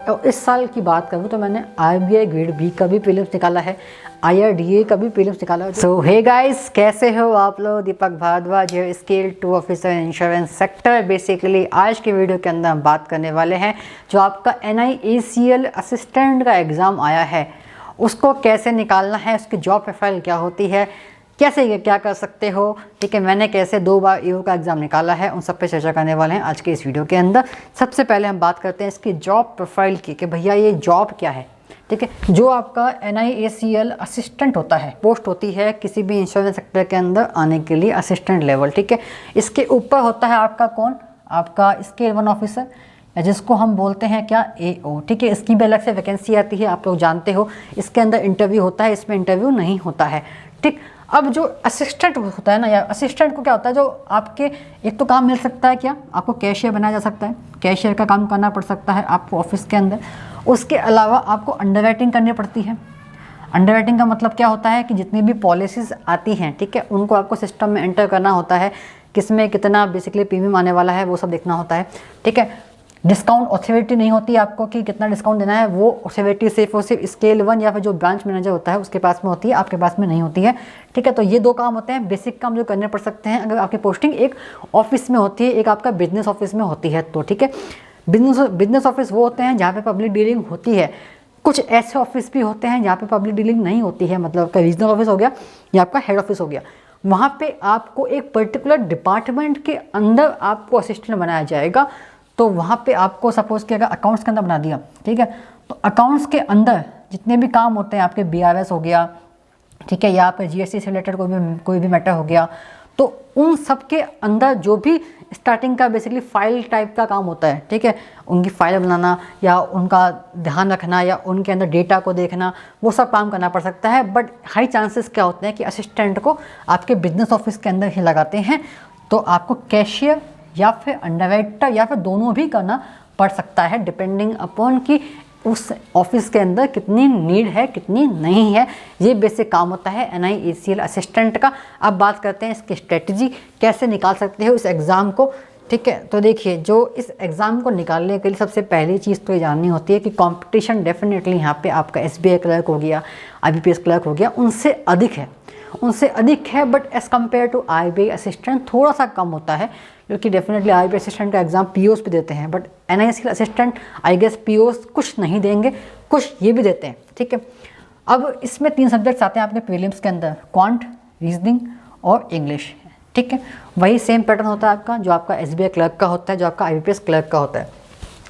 और इस साल की बात करूँ तो मैंने RBI ग्रेड बी का भी प्रीलिम्स निकाला है, IRDA का भी प्रीलिम्स निकाला है। सो हे गाइस, कैसे हो आप लोग? दीपक भारद्वाज है, scale 2 officer insurance sector. Basically आज के वीडियो के अंदर हम बात करने वाले हैं जो आपका NIACL असिस्टेंट का एग्ज़ाम आया है उसको कैसे निकालना है, उसकी जॉब प्रोफाइल क्या होती है, कैसे क्या कर सकते हो। ठीक है, मैंने कैसे 2 बार EO का एग्ज़ाम निकाला है, उन सब पे चर्चा करने वाले हैं आज के इस वीडियो के अंदर। सबसे पहले हम बात करते हैं इसकी जॉब प्रोफाइल की कि भैया ये जॉब क्या है। ठीक है, जो आपका NIACL असिस्टेंट होता है, पोस्ट होती है किसी भी इंश्योरेंस सेक्टर के अंदर आने के लिए असिस्टेंट लेवल। ठीक है, इसके ऊपर होता है आपका कौन, आपका स्केल 1 ऑफिसर या जिसको हम बोलते हैं क्या, AO। ठीक है, इसकी भी अलग से वैकेंसी आती है, आप लोग जानते हो। इसके अंदर इंटरव्यू होता है, इसमें इंटरव्यू नहीं होता है। ठीक, अब जो असिस्टेंट होता है ना, या असिस्टेंट को क्या होता है, जो आपके एक तो काम मिल सकता है क्या, आपको कैशियर बनाया जा सकता है, कैशियर का काम करना पड़ सकता है आपको ऑफिस के अंदर। उसके अलावा आपको अंडरराइटिंग करनी पड़ती है। अंडरराइटिंग का मतलब क्या होता है कि जितनी भी पॉलिसीज़ आती हैं, ठीक है, उनको आपको सिस्टम में एंटर करना होता है, किसमें कितना बेसिकली प्रीमियम आने वाला है वो सब देखना होता है। ठीक है, डिस्काउंट ऑथोरिटी नहीं होती आपको कि कितना डिस्काउंट देना है, वो ऑथोरिटी सिर्फ और सिर्फ स्केल 1 या फिर जो ब्रांच मैनेजर होता है उसके पास में होती है, आपके पास में नहीं होती है। ठीक है, तो ये 2 काम होते हैं, बेसिक काम जो करने पड़ सकते हैं अगर आपकी पोस्टिंग एक ऑफिस में होती है, एक आपका बिजनेस ऑफिस में होती है तो। ठीक है, बिजनेस ऑफिस वो होते हैं जहाँ पे पब्लिक डीलिंग होती है। कुछ ऐसे ऑफिस भी होते हैं जहाँ पे पब्लिक डीलिंग नहीं होती है, मतलब आपका रीजनल ऑफिस हो गया या आपका हेड ऑफिस हो गया। वहाँ पे आपको एक पर्टिकुलर डिपार्टमेंट के अंदर आपको असिस्टेंट बनाया जाएगा। तो वहाँ पे आपको सपोज़ कि अगर अकाउंट्स के अंदर बना दिया, ठीक है, तो अकाउंट्स के अंदर जितने भी काम होते हैं, आपके BRS हो गया, ठीक है, या फिर GST से रिलेटेड कोई भी मैटर हो गया, तो उन सब के अंदर जो भी स्टार्टिंग का बेसिकली फाइल टाइप का काम होता है, ठीक है, उनकी फाइल बनाना या उनका ध्यान रखना या उनके अंदर डेटा को देखना, वो सब काम करना पड़ सकता है। बट हाई चांसेस क्या होते हैं कि असिस्टेंट को आपके बिजनेस ऑफिस के अंदर ही लगाते हैं, तो आपको कैशियर या फिर अंडरराइटर या फिर दोनों भी करना पड़ सकता है, डिपेंडिंग अपॉन कि उस ऑफिस के अंदर कितनी नीड है कितनी नहीं है। ये बेसिक काम होता है NIACL असिस्टेंट का। अब बात करते हैं इसकी स्ट्रेटजी, कैसे निकाल सकते हो इस एग्ज़ाम को। ठीक है, तो देखिए, जो इस एग्ज़ाम को निकालने के लिए सबसे पहली चीज़ तो ये जाननी होती है कि कंपटीशन डेफिनेटली यहाँ पे आपका SBI क्लर्क हो गया, IBPS क्लर्क हो गया, उनसे अधिक है। But as compare to RBI assistant थोड़ा सा कम होता है, क्योंकि डेफिनेटली RBI असिस्टेंट का एग्ज़ाम POs पे देते हैं, but NIACL assistant I guess POs कुछ नहीं देंगे, कुछ ये भी देते हैं। ठीक है, अब इसमें 3 सब्जेक्ट्स आते हैं आपके प्रीलिम्स के अंदर, क्वांट, रीजनिंग और इंग्लिश। ठीक है, वही सेम पैटर्न होता है आपका जो आपका SBI क्लर्क का होता है, जो आपका IBPS क्लर्क का होता है।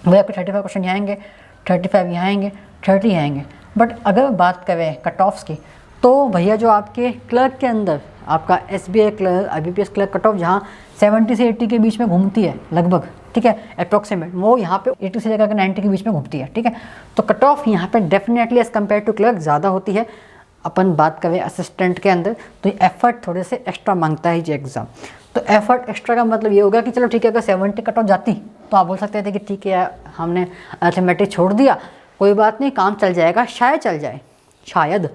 वही आपके 35 क्वेश्चन यहाँ आएंगे, 35 यहाँ आएंगे, 30 आएंगे। बट अगर बात करें कट ऑफ्स की, तो भैया जो आपके क्लर्क के अंदर आपका SBI clerk, IBPS clerk cut off जहाँ 70 से 80 के बीच में घूमती है लगभग, ठीक है, अप्रॉक्सीमेट, वो यहाँ पे 80 से लेकर 90 के बीच में घूमती है। ठीक है, तो कट ऑफ यहाँ पे definitely as compare to clerk ज़्यादा होती है। अपन बात करें असिस्टेंट के अंदर, तो ये एफर्ट थोड़े से एक्स्ट्रा मांगता है ये एग्ज़ाम। तो एफर्ट एक्स्ट्रा का मतलब ये होगा कि चलो ठीक है, अगर 70 कट ऑफ जाती तो आप बोल सकते थे कि ठीक है हमने अर्थमेटिक छोड़ दिया, कोई बात नहीं, काम चल जाएगा, शायद चल जाए, शायद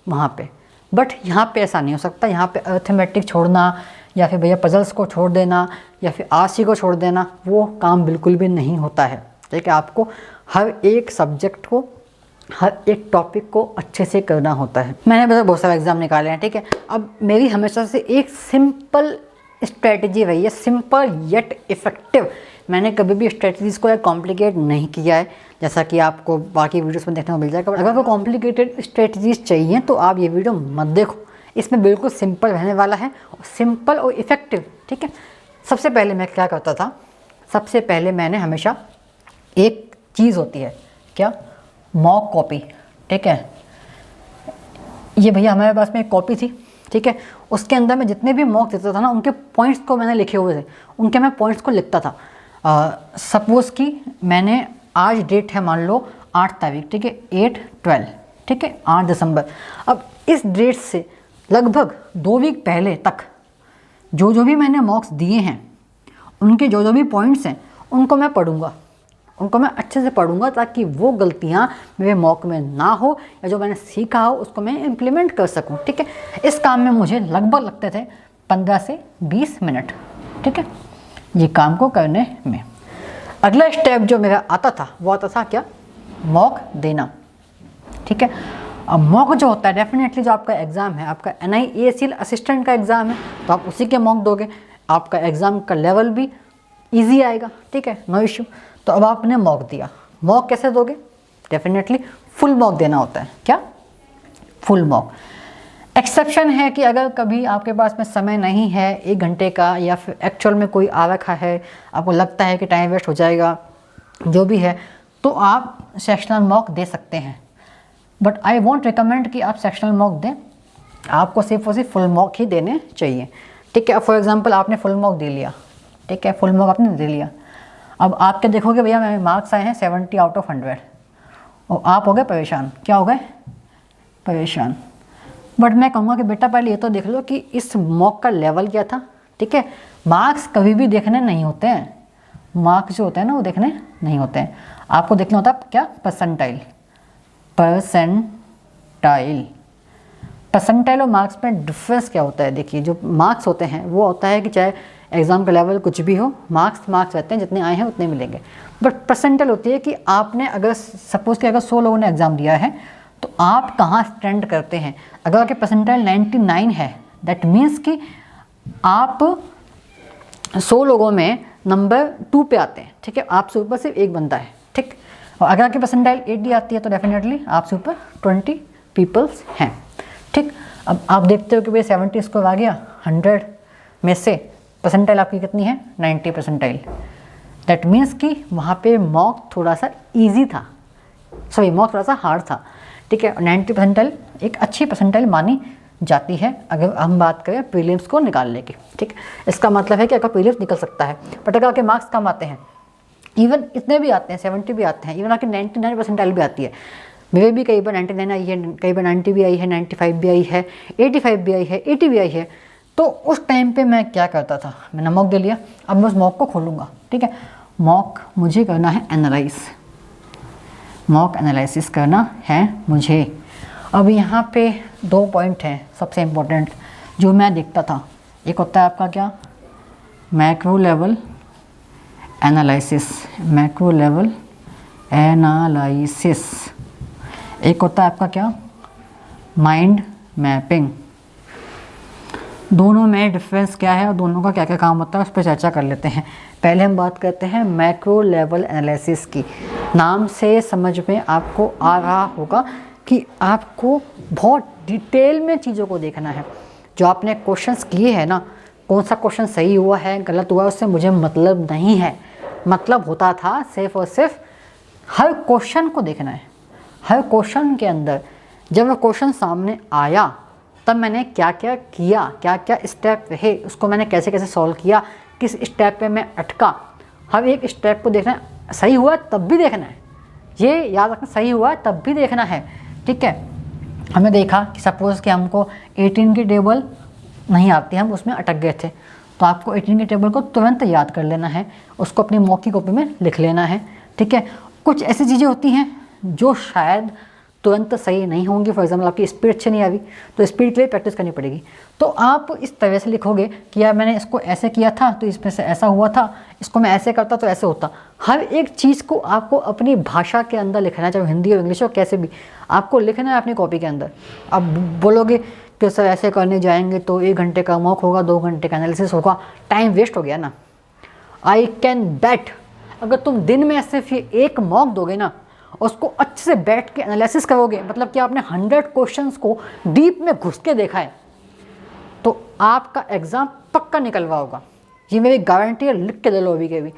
वहाँ पे। बट यहाँ पे ऐसा नहीं हो सकता। यहाँ पे अर्थमेटिक छोड़ना या फिर भैया पजल्स को छोड़ देना या फिर RC को छोड़ देना, वो काम बिल्कुल भी नहीं होता है। ठीक है, आपको हर एक सब्जेक्ट को, हर एक टॉपिक को अच्छे से करना होता है। मैंने बस बहुत सारे एग्ज़ाम निकाले हैं। ठीक है, अब मेरी हमेशा से एक सिंपल स्ट्रेटजी रही है, सिंपल येट इफ़ेक्टिव। मैंने कभी भी स्ट्रेटजीज़ को कॉम्प्लिकेट नहीं किया है, जैसा कि आपको बाकी वीडियोस में देखने को मिल जाएगा। अगर आपको कॉम्प्लिकेटेड स्ट्रेटजीज़ चाहिए तो आप ये वीडियो मत देखो, इसमें बिल्कुल सिंपल रहने वाला है, सिंपल और इफ़ेक्टिव। ठीक है, सबसे पहले मैं क्या करता था, सबसे पहले मैंने हमेशा एक चीज़ होती है क्या, मॉक कॉपी। ठीक है, ये भैया हमारे पास में एक कॉपी थी, ठीक है, उसके अंदर मैं जितने भी मॉक देता था ना, उनके पॉइंट्स को मैंने लिखे हुए थे, उनके मैं पॉइंट्स को लिखता था। सपोज़ कि मैंने आज डेट है मान लो 8 तारीख, ठीक है, 8/12, ठीक है, 8 दिसंबर। अब इस डेट से लगभग 2 वीक पहले तक जो भी मैंने मॉक्स दिए हैं, उनके जो भी पॉइंट्स हैं, उनको मैं पढ़ूंगा, उनको मैं अच्छे से पढ़ूंगा, ताकि वो गलतियाँ मेरे मॉक में ना हो या जो मैंने सीखा हो उसको मैं इम्प्लीमेंट कर सकूं। ठीक है, इस काम में मुझे लगभग लगते थे 15 से 20 मिनट। ठीक है, ये काम को करने में। अगला स्टेप जो मेरा आता था वो आता था क्या, मॉक देना, ठीक है। अब मॉक जो होता है डेफिनेटली जो आपका एग्ज़ाम है, आपका NIASL असिस्टेंट का एग्ज़ाम है, तो आप उसी के मॉक दोगे, आपका एग्ज़ाम का लेवल भी ईजी आएगा, ठीक है, नो इशू। तो अब आपने मॉक दिया, मॉक कैसे दोगे? डेफिनेटली फुल मॉक देना होता है। क्या? Full mock. एक्सेप्शन है कि अगर कभी आपके पास में समय नहीं है 1 घंटे का, या फिर एक्चुअल में कोई आ रखा है, आपको लगता है कि टाइम वेस्ट हो जाएगा, जो भी है, तो आप सेक्शनल मॉक दे सकते हैं। बट आई वॉन्ट रिकमेंड कि आप सेक्शनल मॉक दें, आपको सिर्फ और सिर्फ फुल मॉक ही देने चाहिए, ठीक है। फॉर एग्जांपल आपने फुल मॉक दे लिया, ठीक है, फुल मॉक आपने दे लिया। अब आप क्या देखोगे, भैया मेरे मार्क्स आए हैं 70 आउट ऑफ 100, और आप हो गए परेशान। क्या हो गए? परेशान। बट मैं कहूँगा कि बेटा पहले ये तो देख लो कि इस मॉक का लेवल क्या था, ठीक है। मार्क्स कभी भी देखने नहीं होते हैं, मार्क्स जो होते हैं ना वो देखने नहीं होते हैं, आपको देखना होता है क्या? परसेंटाइल। परसेंटाइल और मार्क्स में डिफरेंस क्या होता है? देखिए, जो मार्क्स होते हैं वो होता है कि चाहे एग्ज़ाम का लेवल कुछ भी हो, मार्क्स रहते हैं, जितने आए हैं उतने मिलेंगे। बट परसेंटाइल होती है कि आपने अगर सपोज़ कि अगर 100 लोगों ने एग्ज़ाम दिया है, तो आप कहाँ स्टैंड करते हैं। अगर आपके परसेंटाइल 99 है, दैट मीन्स कि आप 100 लोगों में नंबर 2 पे आते हैं, ठीक है, आपसे ऊपर सिर्फ एक बंदा है, ठीक। और अगर आपकी परसेंटाइल 80 आती है तो डेफिनेटली आपसे ऊपर 20 पीपल्स हैं, ठीक। अब आप देखते हो कि भाई 70 स्कोर आ गया, 100 में से परसेंटाइल आपकी कितनी है? 90 परसेंटाइल। दैट मीन्स कि वहाँ पे मॉक थोड़ा सा ईजी था, सॉरी मॉक थोड़ा सा हार्ड था, ठीक है। 90 परसेंटाइल एक अच्छी परसेंटाइल मानी जाती है अगर हम बात करें प्रीलिम्स को निकालने की, ठीक। इसका मतलब है कि अगर प्रीलिम्स निकल सकता है, बट अगर आपके मार्क्स कम आते हैं, इवन इतने भी आते हैं, 70 भी आते हैं, इवन आपकी 99 परसेंटाइल भी आती है, मेरे भी कई बार 99 आई है, कई बार 90 भी आई है, 95 भी आई है, 85 भी आई है, 80 भी आई है। तो उस टाइम पे मैं क्या करता था, मैंने मॉक दे लिया, अब मैं उस मॉक को खोलूँगा, ठीक है। मॉक मुझे करना है एनालाइज, मॉक एनालिसिस करना है मुझे। अब यहाँ पे 2 पॉइंट हैं सबसे इम्पोर्टेंट जो मैं देखता था। एक होता है आपका क्या? Macro level analysis, macro level analysis. एक होता है आपका क्या? Mind mapping. दोनों में डिफरेंस क्या है और दोनों का क्या क्या काम होता है उस पर चर्चा कर लेते हैं। पहले हम बात करते हैं मैक्रो लेवल एनालिसिस की। नाम से समझ में आपको आ रहा होगा कि आपको बहुत डिटेल में चीज़ों को देखना है। जो आपने क्वेश्चंस किए हैं ना, कौन सा क्वेश्चन सही हुआ है गलत हुआ है उससे मुझे मतलब नहीं है। मतलब होता था सिर्फ और सिर्फ हर क्वेश्चन को देखना है। हर क्वेश्चन के अंदर जब वो क्वेश्चन सामने आया तब मैंने क्या क्या किया, क्या क्या स्टेप रहे, उसको मैंने कैसे कैसे सॉल्व किया, किस स्टेप पे मैं अटका, हर एक स्टेप को देखना है। सही हुआ तब भी देखना है, ये याद रखना, सही हुआ तब भी देखना है, ठीक है। हमने देखा कि सपोज़ कि हमको 18 की टेबल नहीं आती, हम उसमें अटक गए थे, तो आपको 18 की टेबल को तुरंत याद कर लेना है, उसको अपनी मॉक की कॉपी में लिख लेना है, ठीक है। कुछ ऐसी चीज़ें होती हैं जो शायद तुरंत सही नहीं होंगी। फॉर एग्जाम्पल आपकी स्पीड अच्छी नहीं आ रही तो स्पीड के लिए प्रैक्टिस करनी पड़ेगी। तो आप इस तरह से लिखोगे कि यार मैंने इसको ऐसे किया था तो इसमें से ऐसा हुआ था, इसको मैं ऐसे करता तो ऐसे होता। हर एक चीज़ को आपको अपनी भाषा के अंदर लिखना है, चाहे हिंदी हो इंग्लिश हो, कैसे भी आपको लिखना है अपनी कॉपी के अंदर। अब बोलोगे कि सर ऐसे करने जाएंगे तो 1 घंटे का मॉक होगा, 2 घंटे का एनालिसिस होगा, टाइम वेस्ट हो गया ना। आई कैन बैट अगर तुम दिन में सिर्फ ये एक मॉक दोगे ना, उसको अच्छे से बैठ के एनालिसिस करोगे, मतलब कि आपने 100 क्वेश्चंस को डीप में घुस के देखा है, तो आपका एग्ज़ाम पक्का निकलवा होगा। ये मेरी गारंटी है, लिख के दे लो अभी के भी।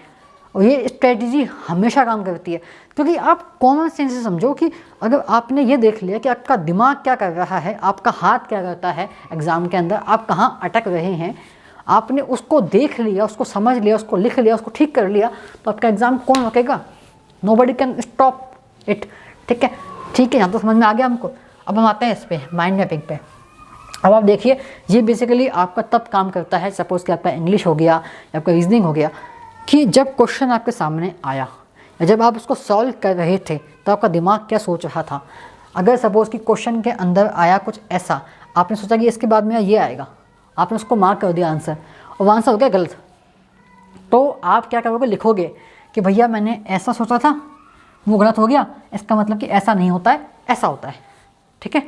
और ये स्ट्रेटजी हमेशा काम करती है, क्योंकि आप कॉमन सेंस से समझो कि अगर आपने ये देख लिया कि आपका दिमाग क्या कर रहा है, आपका हाथ क्या करता है एग्ज़ाम के अंदर, आप कहाँ अटक रहे हैं, आपने उसको देख लिया, उसको समझ लिया, उसको लिख लिया, उसको ठीक कर लिया, तो आपका एग्ज़ाम कौन रोकेगा? नोबडी कैन स्टॉप इट, ठीक है। ठीक है, यहाँ तो समझ में आ गया हमको। अब हम आते हैं इस पे माइंड मैपिंग पे। अब आप देखिए, ये बेसिकली आपका तब काम करता है, सपोज़ कि आपका इंग्लिश हो गया या आपका रीजनिंग हो गया, कि जब क्वेश्चन आपके सामने आया या जब आप उसको सॉल्व कर रहे थे तो आपका दिमाग क्या सोच रहा था। अगर सपोज़ कि क्वेश्चन के अंदर आया कुछ ऐसा, आपने सोचा कि इसके बाद में ये आएगा, आपने उसको मार्क कर दिया आंसर, और वो आंसर हो गया गलत, तो आप क्या करोगे? लिखोगे कि भैया मैंने ऐसा सोचा था वो गलत हो गया, इसका मतलब कि ऐसा नहीं होता है, ऐसा होता है, ठीक है।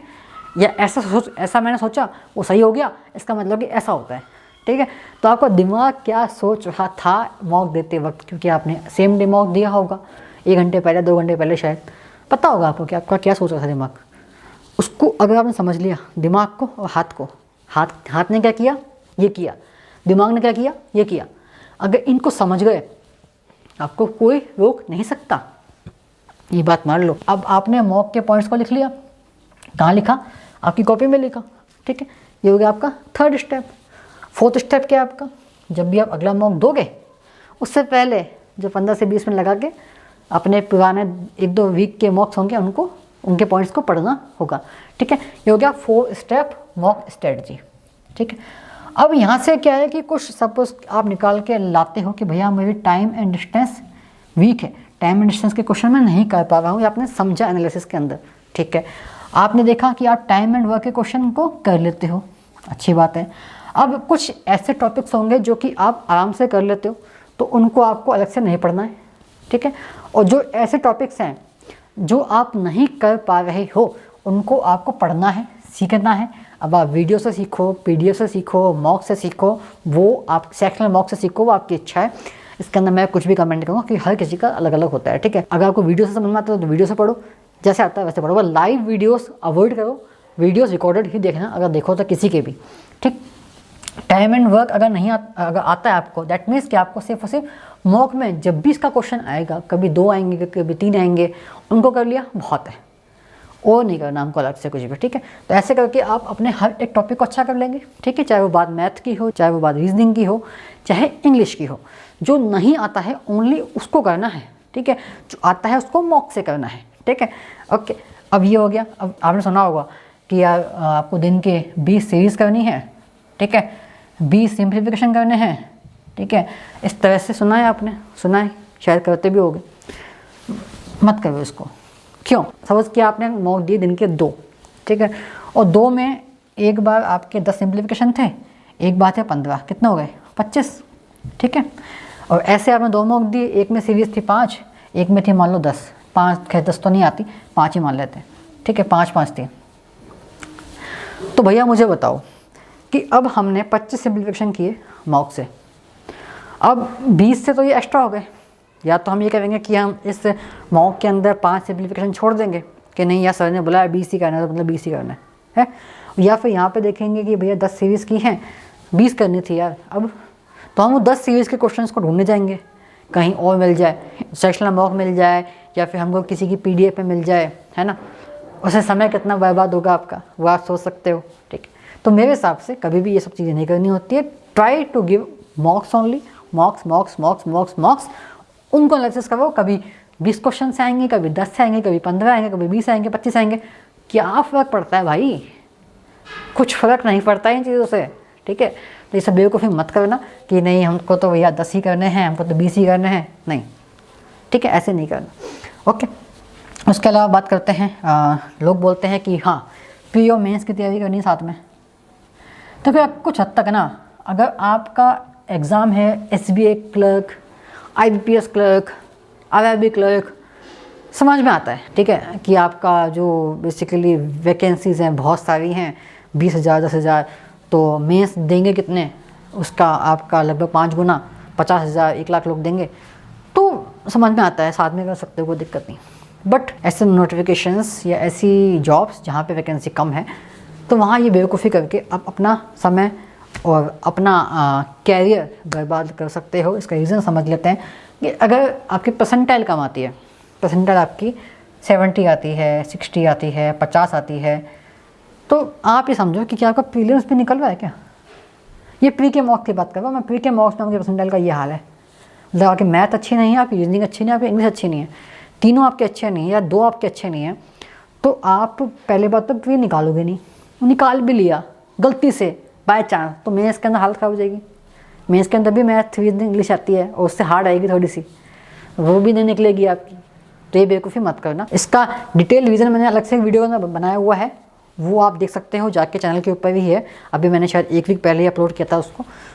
या ऐसा मैंने सोचा वो सही हो गया, इसका मतलब कि ऐसा होता है, ठीक है। तो आपका दिमाग क्या सोच रहा था मॉक देते वक्त, क्योंकि आपने सेम डे मॉक दिया होगा 1 घंटे पहले, 2 घंटे पहले, शायद पता होगा आपको कि आपका क्या सोच रहा था दिमाग। उसको अगर आपने समझ लिया, दिमाग को और हाथ को, हाथ ने क्या किया, ये किया, दिमाग ने क्या किया, ये किया, अगर इनको समझ गए आपको कोई रोक नहीं सकता, ये बात मान लो। अब आपने मॉक के पॉइंट्स को लिख लिया, कहाँ लिखा, आपकी कॉपी में लिखा, ठीक है। ये हो गया आपका 3rd स्टेप। 4th स्टेप क्या है आपका, जब भी आप अगला मॉक दोगे उससे पहले जो 15 से 20 मिनट लगा के अपने पुराने 1-2 वीक के मॉक्स होंगे उनको, उनके पॉइंट्स को पढ़ना होगा, ठीक है। ये हो गया 4 स्टेप मॉक स्ट्रेटजी, ठीक है। अब यहाँ से क्या है कि कुछ सपोज आप निकाल के लाते हो कि भैया मेरी टाइम एंड डिस्टेंस वीक है, टाइम एंड डिस्टेंस के क्वेश्चन मैं नहीं कर पा रहा हूँ, या आपने समझा एनालिसिस के अंदर, ठीक है। आपने देखा कि आप टाइम एंड वर्क के क्वेश्चन को कर लेते हो, अच्छी बात है। अब कुछ ऐसे टॉपिक्स होंगे जो कि आप आराम से कर लेते हो, तो उनको आपको अलग से नहीं पढ़ना है, ठीक है। और जो ऐसे टॉपिक्स हैं जो आप नहीं कर पा रहे हो उनको आपको पढ़ना है, सीखना है। अब आप वीडियो से सीखो, पीडीएफ से सीखो, मॉक से सीखो, वो आप सेक्शनल मॉक से सीखो, वो आपकी इच्छा है। इसके अंदर मैं कुछ भी कमेंट करूँगा कि हर किसी का अलग अलग होता है, ठीक है। अगर आपको वीडियो से समझ में आता है तो वीडियो से पढ़ो, जैसे आता है वैसे पढ़ो। लाइव वीडियोस अवॉइड करो, वीडियोस रिकॉर्डेड ही देखना अगर देखो तो किसी के भी, ठीक। टाइम एंड वर्क अगर नहीं अगर आता है आपको, दैट मीन्स कि आपको सिर्फ और सिर्फ मॉक में जब भी इसका क्वेश्चन आएगा, कभी 2 आएंगे, कभी 3 आएंगे, उनको कर लिया बहुत है, और नहीं करना हमको अलग से कुछ भी, ठीक है। तो ऐसे करके आप अपने हर एक टॉपिक को अच्छा कर लेंगे, ठीक है। चाहे वो बात मैथ की हो, चाहे वो बात रीजनिंग की हो, चाहे इंग्लिश की हो। जो नहीं आता है ओनली उसको करना है, ठीक है। जो आता है उसको मॉक से करना है, ठीक है, ओके। अब ये हो गया। अब आपने सुना होगा कि यार आपको दिन के 20 सीरीज़ करनी है, ठीक है, 20 सिंप्लीफिकेशन करने हैं, ठीक है। इस तरह से सुना है आपने, सुना है, शायद करते भी होगे। मत करो इसको, क्यों? सपोज कि आपने मॉक दिए दिन के 2, ठीक है, और 2 में एक बार आपके 10 सिंप्लीफिकेशन थे, एक बार थे 15, कितने हो गए? 25, ठीक है। और ऐसे आपने 2 मॉक दिए, एक में सीरीज़ थी 5, एक में थी मान लो 10, 5 खैर 10 तो नहीं आती, 5 ही मान लेते हैं, ठीक है, 5-5 थी। तो भैया मुझे बताओ कि अब हमने 25 सिंप्लीफिकेशन किए मॉक से, अब 20 से तो ये एक्स्ट्रा हो गए। या तो हम ये करेंगे कि हम इस मॉक के अंदर 5 सिंप्लीफिकेशन छोड़ देंगे कि नहीं यार सर ने बोला 20 ही करना है तो मतलब 20 ही करना है। या फिर यहाँ पे देखेंगे कि भैया 10 सीरीज़ की हैं, 20 करनी थी यार, अब तो हम वो 10 सीरीज़ के क्वेश्चंस को ढूंढने जाएंगे, कहीं और मिल जाए, सेक्शनल मॉक मिल जाए, या फिर हमको किसी की PDF में मिल जाए, है ना। उससे समय कितना बर्बाद होगा आपका, वो आप सोच सकते हो, ठीक है। तो मेरे हिसाब से कभी भी ये सब चीज़ें नहीं करनी होती है। Try to give mocks only, mocks mocks mocks mocks mocks, उनको एनालिसिस करो। कभी 20 क्वेश्चन से आएंगे, कभी 10 से आएंगे, कभी 15 आएंगे, कभी 20 आएंगे, 25 आएंगे, क्या फ़र्क पड़ता है भाई? कुछ फ़र्क नहीं पड़ता है इन चीज़ों से, ठीक है। तो ये सब बेवकूफ़ी मत करना कि नहीं हमको तो भैया 10 ही करने हैं, हमको तो 20 ही करने हैं, नहीं, ठीक है, ऐसे नहीं करना, ओके। उसके अलावा बात करते हैं, लोग बोलते हैं कि हाँ प्री और मेंस की तैयारी करनी है साथ में। तो फिर कुछ हद तक ना, अगर आपका एग्ज़ाम है SBA clerk, IBPS clerk, RRB clerk, समझ में आता है, ठीक है, कि आपका जो बेसिकली वैकेंसीज़ हैं बहुत सारी हैं, 20,000 10,000, तो मेंस देंगे कितने, उसका आपका लगभग 5 गुना, 50,000 1 लाख लोग देंगे, तो समझ में आता है, साथ में कर सकते हो, कोई दिक्कत नहीं। बट ऐसे नोटिफिकेशंस या ऐसी जॉब्स जहाँ पे वैकेंसी कम है, तो वहाँ ये बेवकूफ़ी करके आप अपना समय और अपना कैरियर बर्बाद कर सकते हो। इसका रीज़न समझ लेते हैं कि अगर आपकी परसेंटाइल कम आती है, परसेंटाइल आपकी 70 आती है, 60 आती है, 50 आती है, तो आप ये समझो कि क्या आपका प्रीलिम्स भी निकल रहा है क्या? ये प्री के मॉक की बात कर रहा हूँ मैं, प्री के मॉक्स में आपकी परसेंटाइल का ये हाल है। मतलब आपकी मैथ अच्छी नहीं है, आपकी रीजनिंग अच्छी नहीं है, आपकी इंग्लिश अच्छी नहीं है, तीनों आपके अच्छे नहीं है या 2 आपके अच्छे नहीं हैं, तो आप पहले बात तो प्री निकालोगे नहीं, निकाल भी लिया गलती से बाय चांस, तो मेंस के अंदर हालत ख़राब हो जाएगी। मेंस के अंदर भी मैथ रीजनिंग इंग्लिश आती है और उससे हार्ड आएगी थोड़ी सी, वो भी नहीं निकलेगी आपकी। तो ये बेवकूफ़ी मत करना। इसका डिटेल रीज़न मैंने अलग से वीडियो में बनाया हुआ है, वो आप देख सकते हो, जाके चैनल के ऊपर भी है, अभी मैंने शायद 1 वीक पहले ही अपलोड किया था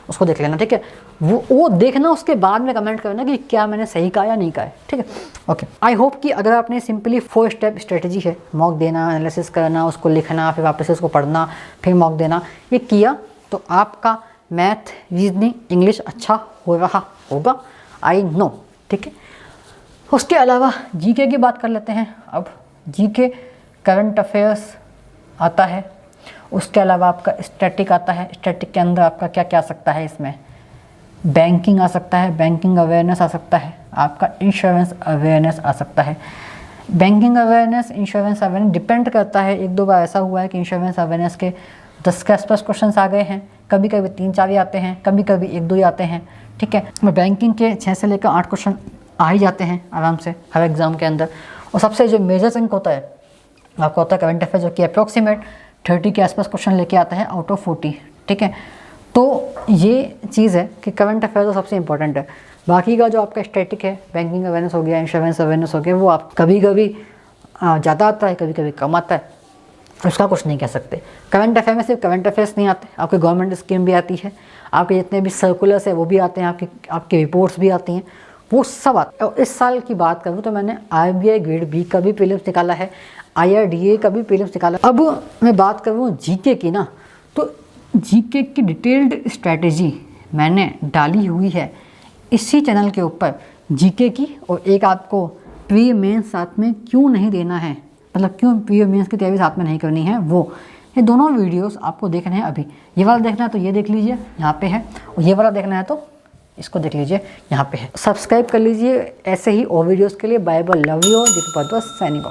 उसको देख लेना, ठीक है। वो देखना, उसके बाद में कमेंट करना कि क्या मैंने सही कहा या नहीं कहा है, ठीक है। ओके, आई होप कि अगर आपने सिंपली 4 स्टेप स्ट्रेटजी है, मॉक देना, एनालिसिस करना, उसको लिखना, फिर वापस से उसको पढ़ना, फिर मॉक देना, ये किया तो आपका मैथ, रीजनिंग, इंग्लिश अच्छा हो रहा होगा, आई नो, ठीक है। उसके अलावा जीके की बात कर लेते हैं। अब जीके करंट अफेयर्स आता है, उसके अलावा आपका स्टैटिक आता है। स्टैटिक के अंदर आपका क्या क्या आ सकता है, इसमें बैंकिंग आ सकता है, बैंकिंग अवेयरनेस आ सकता है, आपका इंश्योरेंस अवेयरनेस आ सकता है। Banking awareness, insurance awareness depend करता है, 1-2 बार ऐसा हुआ है कि इंश्योरेंस अवेयरनेस के 10 के आसपास क्वेश्चन आ गए हैं, कभी कभी 3-4 ही आते हैं, कभी कभी 1-2 ही आते हैं, ठीक है। बैंकिंग के 6 से लेकर 8 क्वेश्चन आ ही जाते हैं आराम से हर एग्ज़ाम के अंदर। और सबसे जो मेजर अंक होता है आपका होता है करंट अफेयर, जो कि अप्रॉक्सीमेट 30 के आसपास क्वेश्चन लेके आता है आउट ऑफ 40, ठीक है। तो ये चीज़ है कि करंट अफेयर तो सबसे इंपॉर्टेंट है। बाकी का जो आपका स्टैटिक है, बैंकिंग अवेयरनेस हो गया, इंश्योरेंस अवेयरनेस हो गया, वो आप कभी कभी ज़्यादा आता है, कभी कभी कम आता है, उसका कुछ नहीं कह सकते। करंट अफेयर में सिर्फ करंट अफेयर्स नहीं आते, आपके गवर्नमेंट स्कीम भी आती है, आपके जितने भी सर्कुलर्स है वो भी आते हैं, आपकी रिपोर्ट्स भी आती हैं, वो सब आते हैं। और इस साल की बात करूँ तो मैंने RBI ग्रेड बी का भी प्रीलिम्स निकाला है, IRDA का भी प्रीलिम्स निकाला। अब मैं बात करूँ जीके की ना, तो जीके की डिटेल्ड स्ट्रैटेजी मैंने डाली हुई है इसी चैनल के ऊपर जीके की, और एक आपको प्री मेंस साथ में क्यों नहीं देना है, मतलब क्यों प्री मेंस की तैयारी साथ में नहीं करनी है, वो ये दोनों वीडियोस आपको देखने हैं। अभी ये वाला देखना है तो ये देख लीजिए, यहाँ पे है, और ये वाला देखना है तो इसको देख लीजिए, यहाँ पे है। सब्सक्राइब कर लीजिए ऐसे ही और वीडियोस के लिए। Bye bye, love you, Deepak Bhardwaj signing of.